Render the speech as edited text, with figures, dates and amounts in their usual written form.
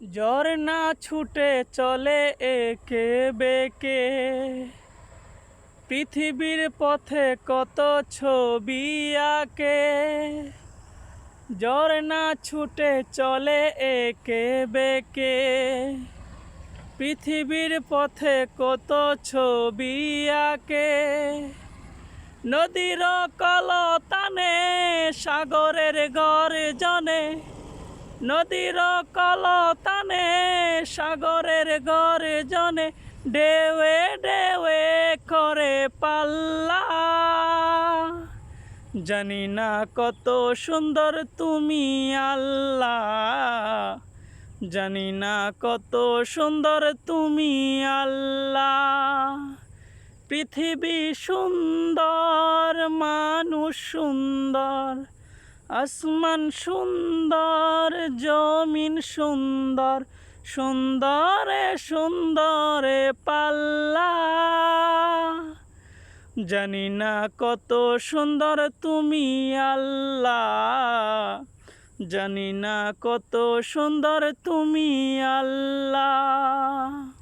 ঝর্ণা ছুটে চলে একে বেঁকে, পৃথিবীর পথে কত ছবি আঁকে। ঝর্ণা ছুটে চলে একে বেঁকে, পৃথিবীর পথে কত ছবি আঁকে। নদীর কলতানে সাগরের গর্জনে, নদীর কলতানে সাগরের গর্জনে, ঢেউয়ে ঢেউয়ে করে পাল্লা। জানি না কত সুন্দর তুমি আল্লাহ, জানি না কত সুন্দর তুমি আল্লাহ। পৃথিবী সুন্দর, মানুষ সুন্দর, আসমান সুন্দর, জমিন সুন্দর, সুন্দরে সুন্দরে পাল্লা। জানি না কত সুন্দর তুমি আল্লাহ, জানি না কত সুন্দর তুমি আল্লাহ।